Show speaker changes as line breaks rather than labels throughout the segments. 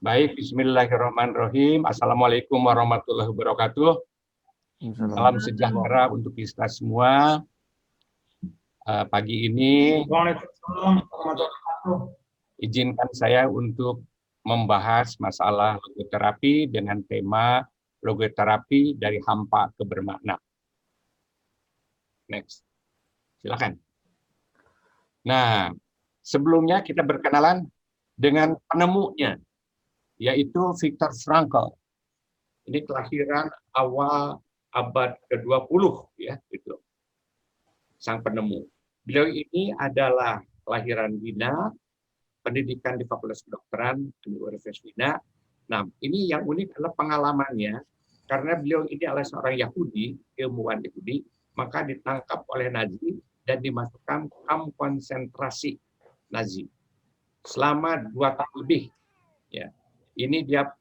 Baik, bismillahirrahmanirrahim. Assalamualaikum warahmatullahi wabarakatuh. Salam sejahtera untuk kita semua. Pagi ini izinkan saya untuk membahas masalah logoterapi dengan tema logoterapi dari hampa ke bermakna. Next, silakan. Nah, sebelumnya kita berkenalan dengan penemunya, yaitu Viktor Frankl. Ini kelahiran awal abad ke-20 ya, itu. Sang penemu. Beliau ini adalah kelahiran Wina, pendidikan di Fakultas Kedokteran di Universitas Wina. Nah, ini yang unik adalah pengalamannya, karena beliau ini adalah seorang Yahudi, ilmuwan Yahudi, maka ditangkap oleh Nazi dan dimasukkan ke kamp konsentrasi Nazi selama 2 tahun lebih. Ya, ini dia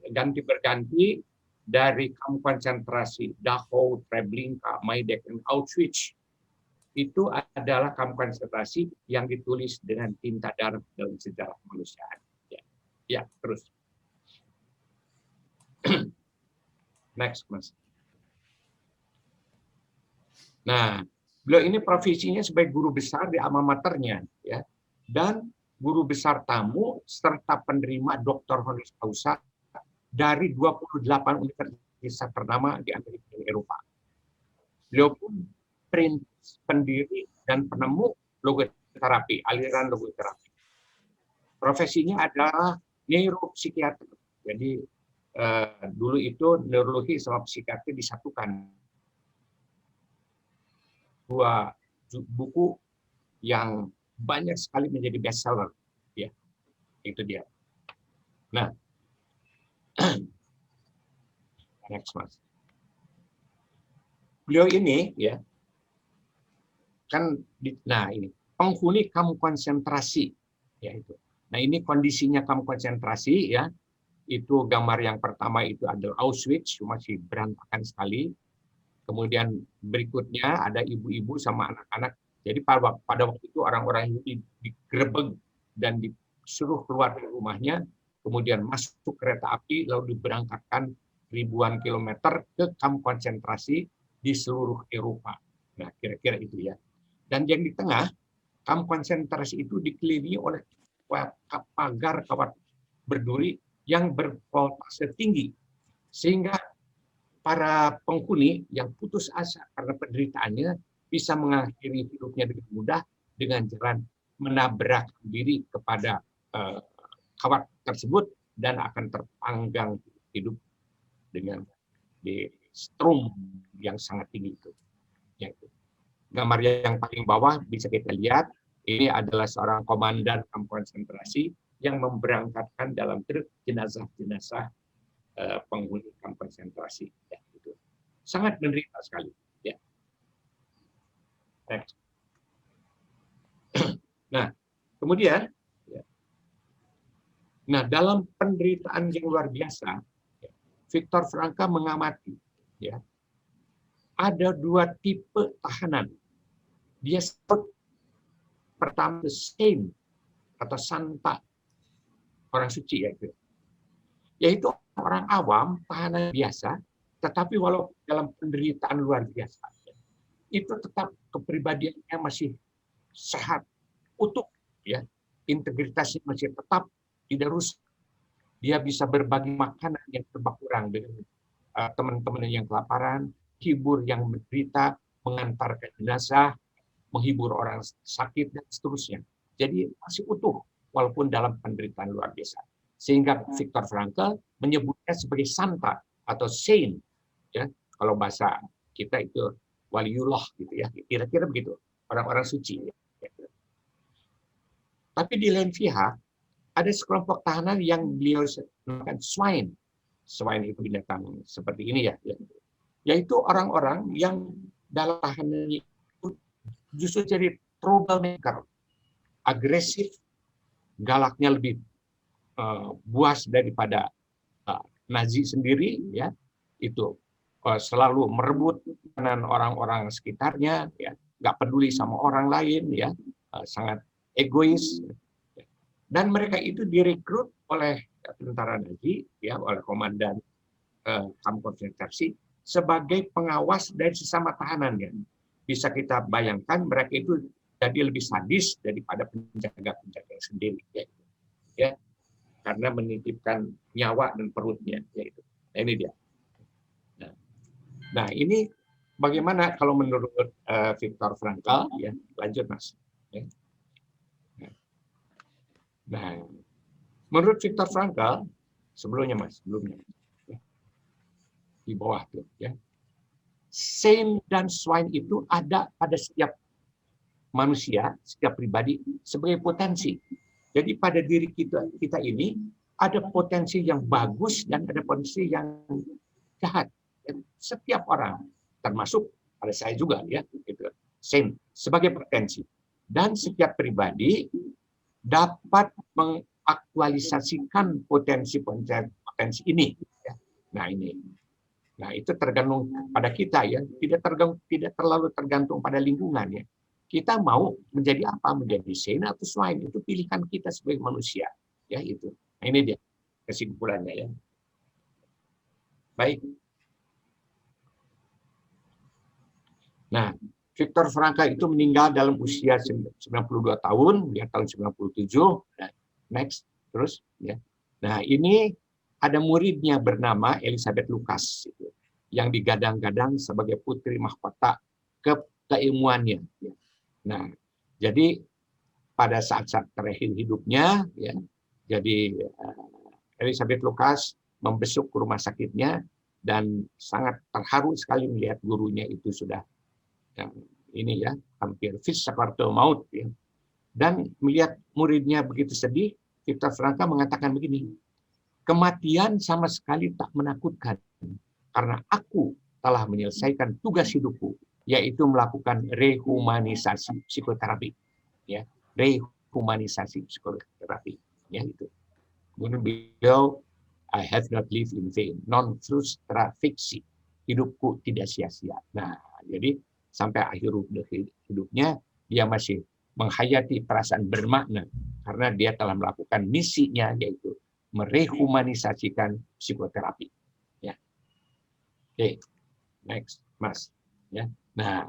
ganti berganti dari kamp konsentrasi Dachau, Treblinka, Majdanek, dan Auschwitz. Itu adalah kamp konsentrasi yang ditulis dengan tinta darah dalam sejarah kemanusiaan. Ya, terus. Next, Mas. Nah, beliau ini profesinya sebagai guru besar di alma maternya, ya, dan guru besar tamu serta penerima Dr. Honoris Causa dari 28 universitas ternama di Amerika dan Eropa. Beliau pun pendiri dan penemu logoterapi, aliran logoterapi. Profesinya adalah neuropsikiater. Jadi dulu itu neurologi sama psikiatri disatukan. 2 buku yang banyak sekali menjadi bestseller, ya, itu dia. Nah, next, Mas. Beliau ini, ya, kan, nah ini penghuni kamp konsentrasi, ya itu. Nah ini kondisinya kamp konsentrasi, ya, itu gambar yang pertama itu adalah Auschwitz, masih berantakan sekali. Kemudian berikutnya ada ibu-ibu sama anak-anak. Jadi pada waktu itu orang-orang itu digerebek dan disuruh keluar dari rumahnya, kemudian masuk kereta api, lalu diberangkatkan ribuan kilometer ke kamp konsentrasi di seluruh Eropa. Nah, kira-kira itu ya. Dan yang di tengah, kamp konsentrasi itu dikelilingi oleh pagar kawat berduri yang bervoltase tinggi, sehingga para penghuni yang putus asa karena penderitaannya bisa mengakhiri hidupnya dengan mudah dengan jalan menabrak diri kepada kawat tersebut dan akan terpanggang hidup dengan di strum yang sangat tinggi itu. Gambar yang paling bawah bisa kita lihat, ini adalah seorang komandan kamp konsentrasi yang memberangkatkan dalam truk jenazah-jenazah penghuni kamp konsentrasi. Ya, gitu. Sangat menderita sekali. Ya. Nah, kemudian, ya. Nah, dalam penderitaan yang luar biasa, ya, Viktor Frankl mengamati, ya, ada 2 tipe tahanan. Dia sebut pertama saint atau santa, orang suci, yaitu orang awam, tahanan biasa, tetapi walau dalam penderitaan luar biasa, itu tetap kepribadiannya masih sehat, utuh, ya, integritasnya masih tetap tidak rusak. Dia bisa berbagi makanan yang serba kurang dengan teman-teman yang kelaparan, hibur yang menderita, mengantarkan jenazah, menghibur orang sakit, dan seterusnya. Jadi masih utuh walaupun dalam penderitaan luar biasa. Sehingga Viktor Frankl menyebutnya sebagai santa atau saint, ya, kalau bahasa kita itu waliullah, gitu ya, kira-kira begitu, orang-orang suci. Ya. Tapi di lain pihak ada sekelompok tahanan yang beliau namakan swine. swine itu binatang seperti ini ya, yaitu orang-orang yang dalam tahanannya itu justru jadi troublemaker, agresif, galaknya lebih buas daripada Nazi sendiri, ya, itu selalu merebut makanan orang-orang sekitarnya, ya, nggak peduli sama orang lain, ya, sangat egois, dan mereka itu direkrut oleh tentara Nazi, ya, oleh komandan kamp konsentrasi sebagai pengawas dari sesama tahanannya. Bisa kita bayangkan mereka itu jadi lebih sadis daripada penjaga-penjaga sendiri, ya, karena menitipkan nyawa dan perutnya, yaitu. Nah, ini dia. Nah, ini bagaimana kalau menurut Viktor Frankl, ya, lanjut Mas. Ya. Nah, menurut Viktor Frankl, sebelumnya ya, di bawah tuh, ya, saint dan swine itu ada pada setiap manusia, setiap pribadi sebagai potensi. Jadi pada diri kita ini ada potensi yang bagus dan ada potensi yang jahat. Setiap orang, termasuk pada saya juga, ya, gitu. Saint sebagai potensi. Dan setiap pribadi dapat mengaktualisasikan potensi ini. Ya. Nah, ini. Nah, itu tergantung pada kita, ya. Tidak terlalu tergantung pada lingkungan, ya. Kita mau menjadi apa? Menjadi saint atau swine, itu pilihan kita sebagai manusia, ya, itu. Nah, ini dia kesimpulannya, ya. Baik. Nah, Viktor Frankl itu meninggal dalam usia 92 tahun, ya, tahun 97. Nah, next, terus, ya. Nah, ini ada muridnya bernama Elizabeth Lucas, yang digadang-gadang sebagai putri mahkota keilmuannya. Ya. Nah, jadi pada saat-saat terakhir hidupnya, ya, jadi Elizabeth Lucas membesuk ke rumah sakitnya dan sangat terharu sekali melihat gurunya itu sudah ini, ya, hampir sakaratul maut, ya. Dan melihat muridnya begitu sedih, Viktor Frankl mengatakan begini, kematian sama sekali tak menakutkan karena aku telah menyelesaikan tugas hidupku, yaitu melakukan rehumanisasi psikoterapi, ya, rehumanisasi psikoterapi, ya, itu. Kemudian beliau, I have not lived in vain, non frustra fixi, hidupku tidak sia-sia. Nah, jadi sampai akhir hidupnya dia masih menghayati perasaan bermakna karena dia telah melakukan misinya, yaitu merehumanisasikan psikoterapi. Ya. Oke, next, Mas. Ya. Nah,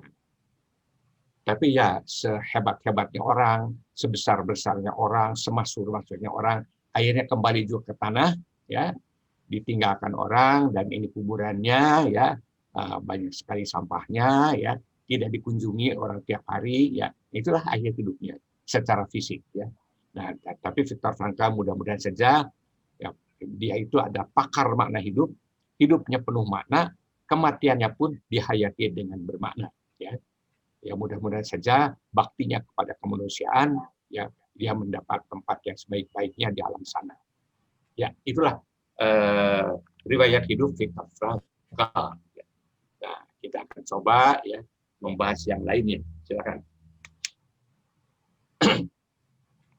tapi ya sehebat-hebatnya orang, sebesar-besarnya orang, semasyhur-masyhurnya orang, akhirnya kembali juga ke tanah, ya, ditinggalkan orang, dan ini kuburannya, ya, banyak sekali sampahnya, ya, tidak dikunjungi orang tiap hari, ya, itulah akhir hidupnya secara fisik, ya. Nah, tapi Viktor Frankl mudah-mudahan saja, ya, dia itu ada pakar makna hidup, hidupnya penuh makna, kematiannya pun dihayati dengan bermakna, ya. Ya, mudah-mudahan saja baktinya kepada kemanusiaan, ya, dia mendapat tempat yang sebaik-baiknya di alam sana. Ya, itulah riwayat hidup Viktor Frankl. Nah, kita akan coba, ya, membahas yang lainnya. Silakan.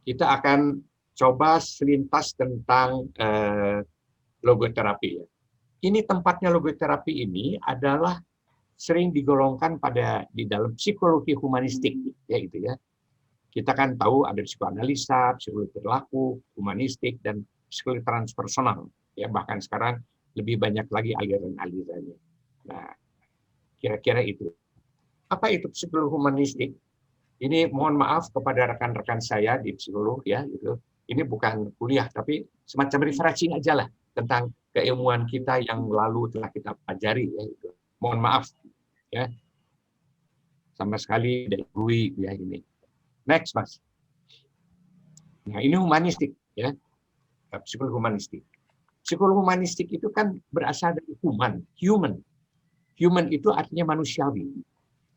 Kita akan coba selintas tentang logoterapi. Ya. Ini tempatnya logoterapi ini adalah sering digolongkan di dalam psikologi humanistik, ya, itu, ya. Kita kan tahu ada psikoanalisa, psikologi perilaku, humanistik, dan psikologi transpersonal. Ya, bahkan sekarang lebih banyak lagi aliran-alirannya. Nah, kira-kira itu. Apa itu psikologi humanistik? Ini mohon maaf kepada rekan-rekan saya di psikolog, ya, gitu. Ini bukan kuliah, tapi semacam refreshing aja lah tentang keilmuan kita yang lalu telah kita pelajari, ya, gitu. Mohon maaf, ya. Sama sekali dari GUI, ya, ini. Next, Mas. Nah, ini humanistik, ya. Psikologi humanistik. Psikologi humanistik itu kan berasal dari human. Human itu artinya manusiawi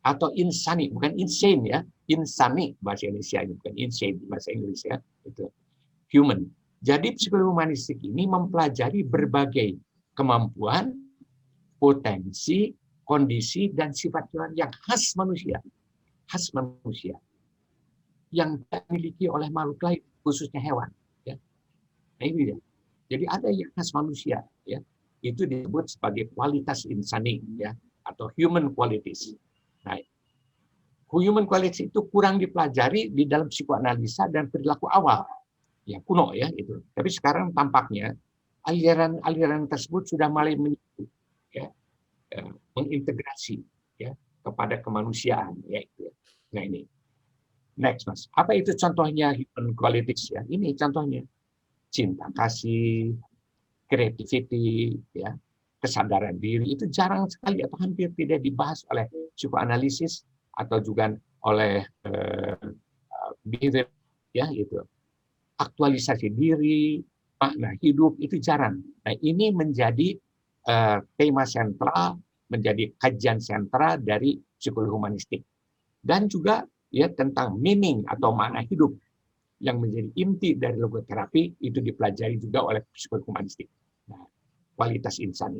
atau insani, bukan insane, ya. Insani bahasa Indonesia, bukan insane bahasa Inggris, ya. Itu human. Jadi psikologi humanistik ini mempelajari berbagai kemampuan, potensi, kondisi, dan sifat yang khas manusia. Khas manusia. Yang tidak dimiliki oleh makhluk lain, khususnya hewan. Ya. Nah, ini dia. Jadi ada yang khas manusia. Ya. Itu disebut sebagai kualitas insani, ya, atau human qualities. Nah, human qualities itu kurang dipelajari di dalam psikoanalisa dan perilaku awal. Ya, kuno ya itu. Tapi sekarang tampaknya aliran-aliran tersebut sudah mulai ya, mengintegrasi ya kepada kemanusiaan ya itu. Nah ini. Next, Mas. Apa itu contohnya human qualities ya? Ini contohnya. Cinta kasih, creativity, ya, kesadaran diri itu jarang sekali atau hampir tidak dibahas oleh psikoanalisis atau juga oleh behavior ya itu. Aktualisasi diri, makna hidup itu jarang. Nah, ini menjadi tema sentral, menjadi kajian sentral dari psikologi humanistik. Dan juga ya tentang meaning atau makna hidup yang menjadi inti dari logoterapi itu dipelajari juga oleh psikologi humanistik. Nah, kualitas insani.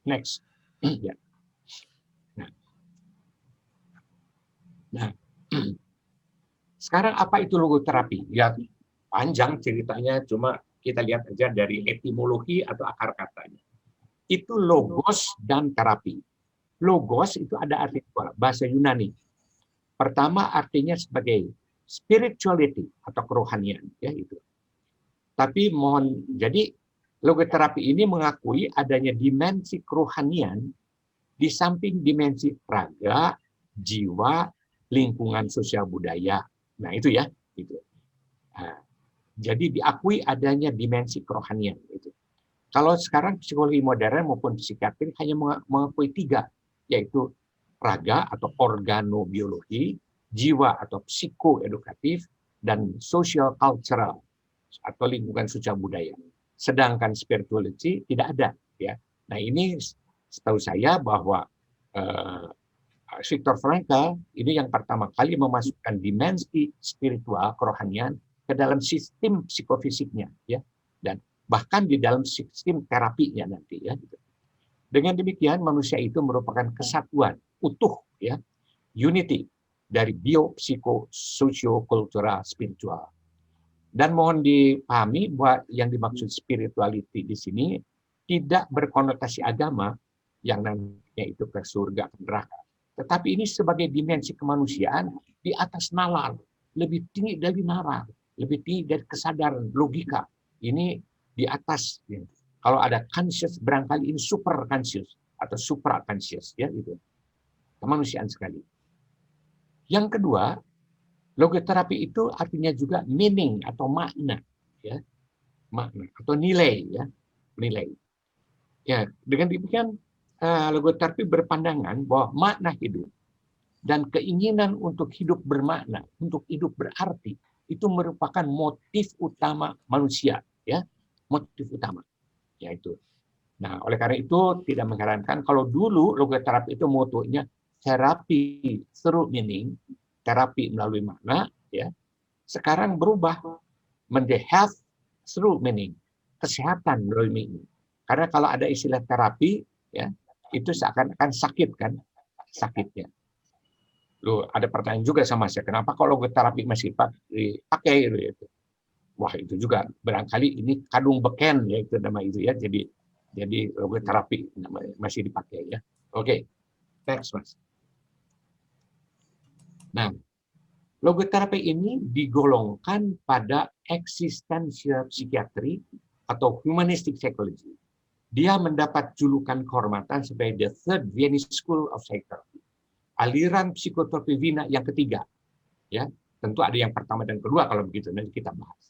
Next. Ya. Nah, sekarang apa itu logoterapi? Ya, panjang ceritanya, cuma kita lihat aja dari etimologi atau akar katanya. Itu logos dan terapi. Logos itu ada arti dua, bahasa Yunani. Pertama artinya sebagai spirituality atau kerohanian, ya itu. Tapi jadi logoterapi ini mengakui adanya dimensi kerohanian di samping dimensi raga, jiwa, lingkungan sosial budaya. Nah itu ya, itu. Nah, jadi diakui adanya dimensi kerohanian. Itu. Kalau sekarang psikologi modern maupun psikiatri hanya mengakui tiga, yaitu raga atau organobiologi, jiwa atau psikoedukatif, dan social cultural atau lingkungan sosial budaya. Sedangkan spirituality tidak ada. Ya. Nah ini setahu saya bahwa Viktor Frankl ini yang pertama kali memasukkan dimensi spiritual kerohanian ke dalam sistem psikofisiknya, ya, dan bahkan di dalam sistem terapinya nanti, ya. Dengan demikian manusia itu merupakan kesatuan utuh, ya, unity dari bio, psiko, sosio, kultural, spiritual. Dan mohon dipahami bahwa yang dimaksud spirituality di sini tidak berkonotasi agama yang nantinya itu ke surga, ke neraka. Tetapi ini sebagai dimensi kemanusiaan di atas nalar, lebih tinggi dari nalar, lebih tinggi dari kesadaran, logika. Ini di atas. Ya. Kalau ada conscious, barangkali ini super conscious atau supra conscious, ya itu. Kemanusiaan sekali. Yang kedua, logoterapi itu artinya juga meaning atau makna, ya, makna atau nilai, ya, nilai. Ya, dengan demikian logoterapi berpandangan bahwa makna hidup dan keinginan untuk hidup bermakna, untuk hidup berarti, itu merupakan motif utama manusia, ya, motif utama, yaitu. Nah, oleh karena itu tidak mengherankan kalau dulu logoterapi itu motonya terapi through meaning, terapi melalui makna, ya. Sekarang berubah menjadi health through meaning, kesehatan melalui meaning. Karena kalau ada istilah terapi, ya, itu seakan-akan sakit kan, sakitnya. Loh, ada pertanyaan juga sama saya, kenapa kalau logoterapi masih dipakai gitu. Wah, itu juga barangkali ini kadung beken ya itu nama itu ya. Jadi logoterapi masih dipakai ya. Oke. Next, Mas. Nah, logoterapi ini digolongkan pada existential psikiatri atau humanistic psychology. Dia mendapat julukan kehormatan sebagai the third Viennese School of Psychology. Aliran psikoterapi Wina yang ketiga. Ya, tentu ada yang pertama dan kedua kalau begitu nanti kita bahas.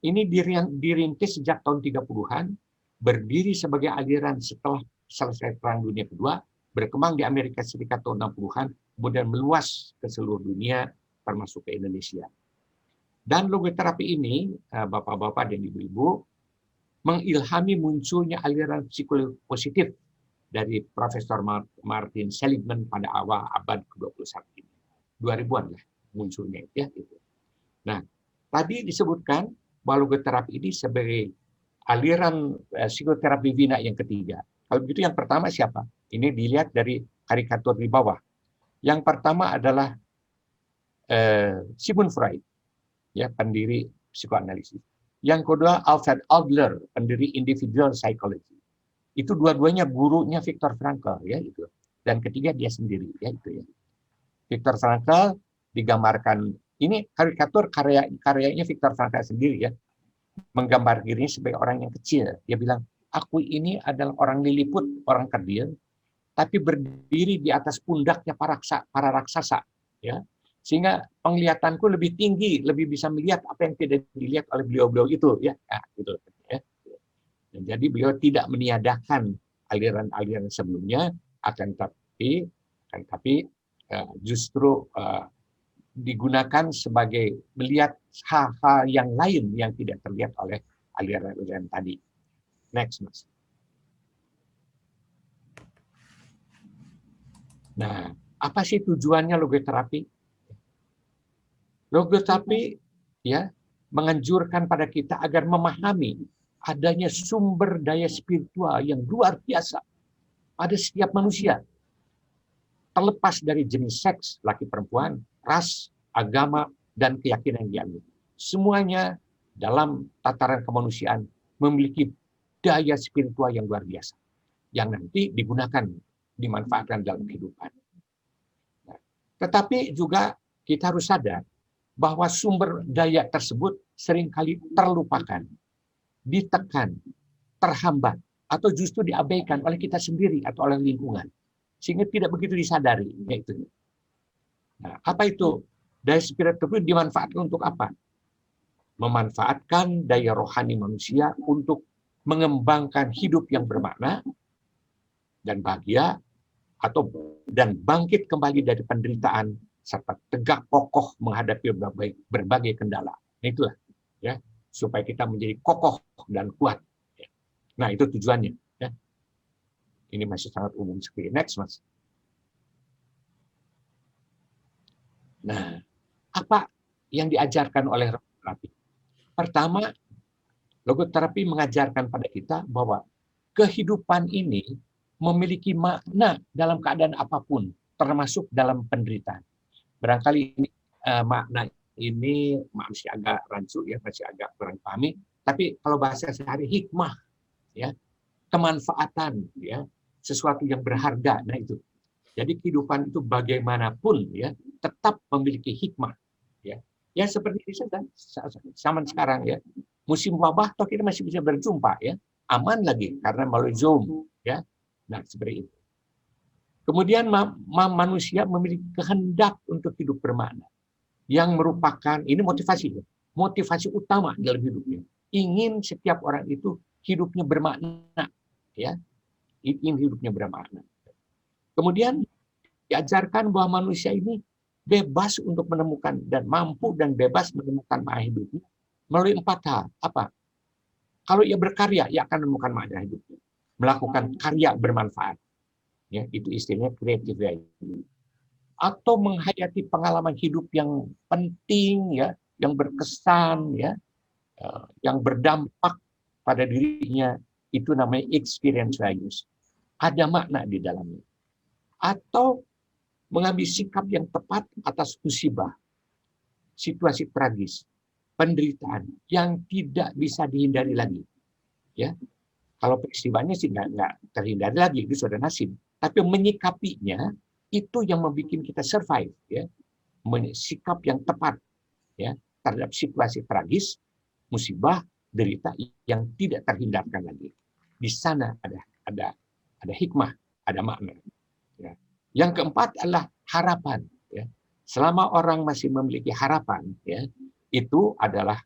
Ini dirintis sejak tahun 30-an, berdiri sebagai aliran setelah selesai Perang Dunia Kedua, berkembang di Amerika Serikat tahun 60-an, kemudian meluas ke seluruh dunia, termasuk ke Indonesia. Dan logoterapi ini, Bapak-bapak dan Ibu-ibu, mengilhami munculnya aliran psikologi positif dari Profesor Martin Seligman pada awal abad ke-21 ini. 2000-an lah munculnya. Ya, gitu. Nah, tadi disebutkan bahwa logoterapi ini sebagai aliran psikoterapi Wiener yang ketiga. Kalau begitu yang pertama siapa? Ini dilihat dari karikatur di bawah. Yang pertama adalah Sigmund Freud, ya, pendiri psikoanalisis. Yang kedua Alfred Adler, pendiri individual psychology. Itu dua-duanya gurunya Viktor Frankl, ya itu. Dan ketiga dia sendiri, ya itu ya. Viktor Frankl digambarkan, ini karikatur karyanya Viktor Frankl sendiri ya, menggambar dirinya sebagai orang yang kecil. Dia bilang, aku ini adalah orang liliput, orang kerdil, tapi berdiri di atas pundaknya para raksasa, ya. Sehingga penglihatanku lebih tinggi, lebih bisa melihat apa yang tidak dilihat oleh beliau-beliau itu, ya. Nah, gitu, ya. Dan jadi beliau tidak meniadakan aliran-aliran sebelumnya, akan tapi justru digunakan sebagai melihat hal-hal yang lain yang tidak terlihat oleh aliran-aliran tadi. Next, Mas. Nah, apa sih tujuannya logoterapi? Logoterapi ya menganjurkan pada kita agar memahami adanya sumber daya spiritual yang luar biasa pada setiap manusia, terlepas dari jenis seks, laki perempuan, ras, agama, dan keyakinan yang dianut. Semuanya dalam tataran kemanusiaan memiliki daya spiritual yang luar biasa, yang nanti digunakan, dimanfaatkan dalam kehidupan. Tetapi juga kita harus sadar bahwa sumber daya tersebut seringkali terlupakan, ditekan, terhambat, atau justru diabaikan oleh kita sendiri atau oleh lingkungan. Sehingga tidak begitu disadari. Yaitu. Nah, apa itu? Daya spiritual dimanfaatkan untuk apa? Memanfaatkan daya rohani manusia untuk mengembangkan hidup yang bermakna dan bahagia, dan bangkit kembali dari penderitaan serta tegak kokoh menghadapi berbagai kendala. Itulah ya, supaya kita menjadi kokoh dan kuat. Nah, itu tujuannya ya. Ini masih sangat umum sekali. Next, Mas. Nah, apa yang diajarkan oleh logoterapi? Pertama, logoterapi mengajarkan pada kita bahwa kehidupan ini memiliki makna dalam keadaan apapun, termasuk dalam penderitaan. Barangkali ini makna ini masih agak rancu ya, masih agak kurang pahami. Tapi kalau bahasa sehari hikmah, ya, kemanfaatan, ya, sesuatu yang berharga. Nah itu. Jadi kehidupan itu bagaimanapun ya tetap memiliki hikmah. Ya, ya seperti ini zaman sekarang ya. Musim wabah toh kita masih bisa berjumpa ya, aman lagi karena melalui Zoom ya. Nah seperti itu. Kemudian manusia memiliki kehendak untuk hidup bermakna, yang merupakan ini motivasi utama dalam hidupnya. Ingin setiap orang itu hidupnya bermakna, ya, ingin hidupnya bermakna. Kemudian diajarkan bahwa manusia ini bebas untuk menemukan dan mampu dan bebas menemukan makna hidupnya melalui 4 hal. Apa? Kalau ia berkarya, ia akan menemukan makna hidupnya. Melakukan karya bermanfaat. Ya, itu istilahnya creative value. Atau menghayati pengalaman hidup yang penting ya, yang berkesan ya, yang berdampak pada dirinya, itu namanya experience values. Ada makna di dalamnya. Atau mengambil sikap yang tepat atas musibah, situasi tragis, penderitaan yang tidak bisa dihindari lagi. Ya, kalau peristiwanya sih nggak terhindari lagi, itu sudah nasib. Tapi menyikapinya itu yang membuat kita survive, ya, sikap yang tepat, ya, terhadap situasi tragis, musibah, derita yang tidak terhindarkan lagi. Di sana ada hikmah, ada makna. Ya. Yang keempat adalah harapan. Ya. Selama orang masih memiliki harapan, ya, itu adalah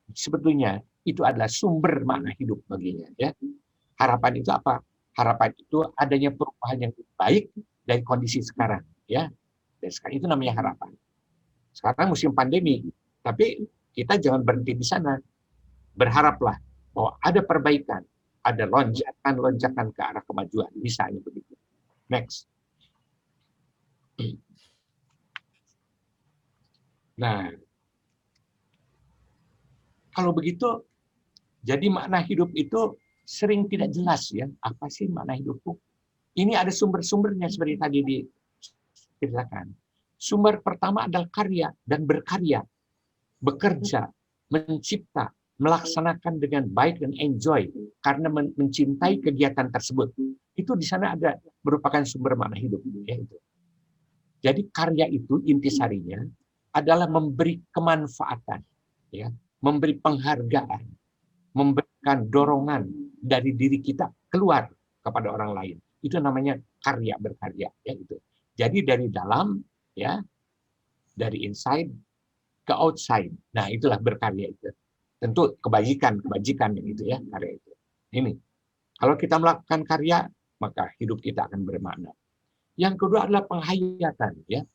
sebetulnya itu adalah sumber makna hidup baginya. Ya. Harapan itu apa? Harapan itu adanya perubahan yang baik dari kondisi sekarang. Ya. Dan sekarang itu namanya harapan. Sekarang musim pandemi, tapi kita jangan berhenti di sana. Berharaplah bahwa ada perbaikan, ada lonjakan-lonjakan ke arah kemajuan. Misalnya begitu. Next. Nah, kalau begitu, Jadi makna hidup itu sering tidak jelas ya. Apa sih makna hidupku? Ini ada sumber-sumbernya seperti tadi diceritakan. Sumber pertama adalah karya dan berkarya, bekerja, mencipta, melaksanakan dengan baik dan enjoy karena mencintai kegiatan tersebut. Itu di sana ada merupakan sumber makna hidup. Ya, itu. Jadi karya itu intisarinya adalah memberi kemanfaatan, ya, memberi penghargaan, memberikan dorongan dari diri kita keluar kepada orang lain. Itu namanya karya berkarya, ya itu. Jadi dari dalam, ya, dari inside ke outside. Nah, itulah berkarya itu. Tentu kebajikan yang itu ya, karya itu. Ini. Kalau kita melakukan karya, maka hidup kita akan bermakna. Yang kedua adalah penghayatan, ya.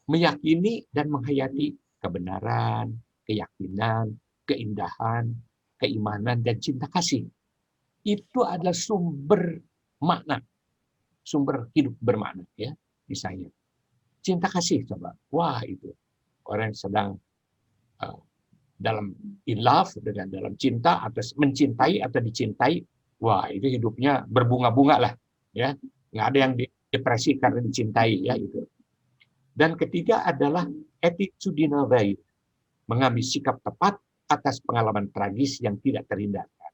Meyakini dan menghayati kebenaran, keyakinan, keindahan, keimanan, dan cinta kasih. Itu adalah sumber makna, sumber hidup bermakna, ya, misalnya. Cinta kasih, coba. Wah, itu. Orang yang sedang dalam in love, dengan dalam cinta, atau mencintai atau dicintai, wah, itu hidupnya berbunga-bunga lah. Ya. Nggak ada yang depresi karena dicintai, ya, itu. Dan ketiga adalah attitudinal value, mengambil sikap tepat atas pengalaman tragis yang tidak terhindarkan.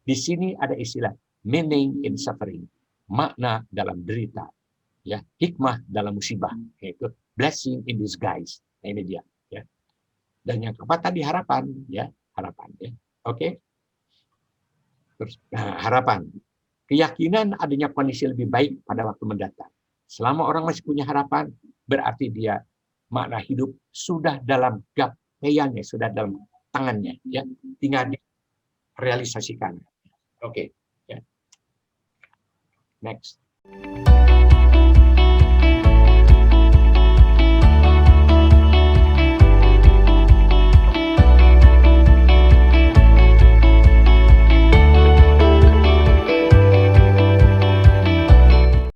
Di sini ada istilah meaning in suffering, makna dalam derita, ya, hikmah dalam musibah, yaitu blessing in disguise. Nah, ini dia, ya. Dan yang keempat tadi harapan, ya, harapan, ya. Oke. Terus, nah, harapan, keyakinan adanya kondisi lebih baik pada waktu mendatang. Selama orang masih punya harapan, berarti dia makna hidup sudah dalam gapteannya, sudah dalam tangannya, ya, tinggal direalisasikan. Oke, ya. Next.